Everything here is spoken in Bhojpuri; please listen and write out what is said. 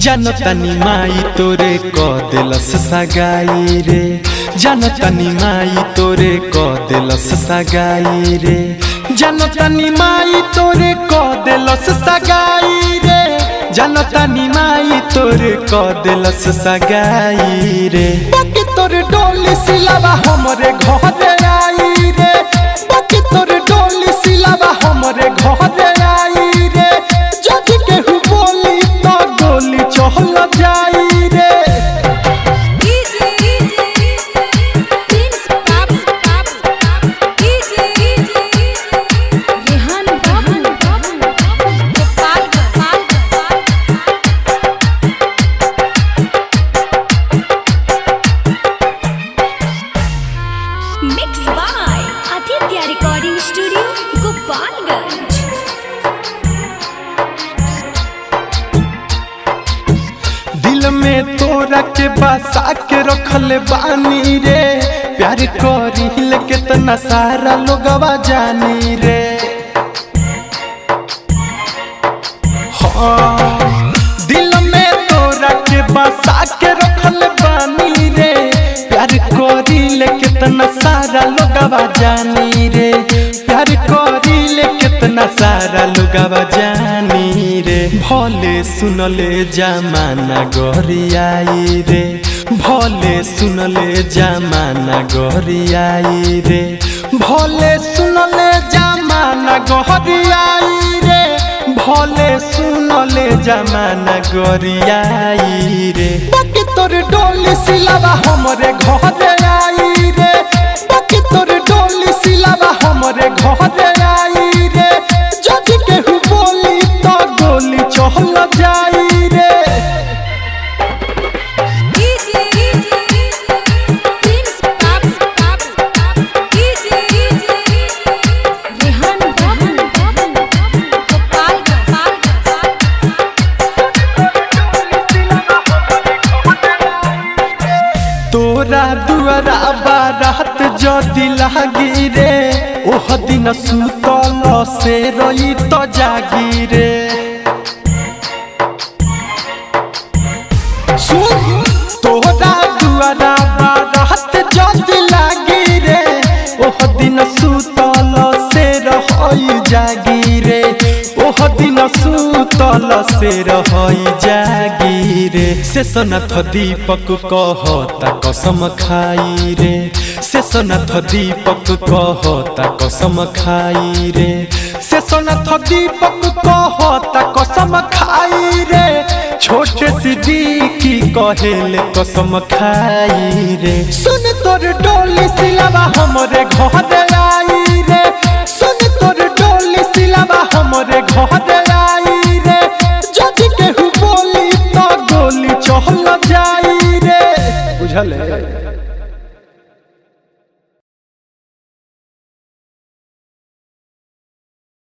जनतानी माई तोरे क दिलस सगाई रे, जनतानी माई तोरे क दिलस सगाई रे, जनतानी माई तोरे क दिलस सगाई रे, जनतानी माई तोरे क दिलस सगाई रे। बाकी तोरे डोली सिलावा हमरे घरे आई रे, बाकी तोरे डोली सिलावा हमरे घरे आई रे, जज केहू बोली तो गोली चल जाई रे। Mix by Aditya recording studio Gopalganj. दिल में तोरा के बसा के रखले बानी रे, प्यार करिल केतना सारा लोगवा जानी रे। हाँ, दिल में तोरा के बसा के रखले बानी रे, प्यार करिल केतना सारा लोगवा जानी रे, प्यार करिल केतना सारा लोगवा जानी रे। भले सुनले जमाना गरियाई रे, भले सुनले जमाना गरियाई रे, भले सुनले जमाना गरियाई रे, भले सुनले जमाना गरियाई रे। बाकी तोर डोली सिलावा हमरे घरे आई रे, बाकी तोर डोली सिलावा हमरे घरे आई रे, जज केहू बोली तो गोली चल जाई रे। तोरा दुआरा बारात जदि लागी रे, ओह दिन सुतल से रही तो जागी रे। तोरा दुआरा बारात जदि लागी रे, ओह दिन सुतल से रही जागी रे, ओह दिन सुतल से रही जागी रे। शेषनाथ दीपक कहता कसम खाई रे, शेषनाथ दीपक कहता कसम खाई रे, शेषनाथ दीपक कहता कसम खाई रे, छोटे सिद्दीकी कहेले कसम खाई रे। सुन तोर डोली सिलावा हमरे घरे आई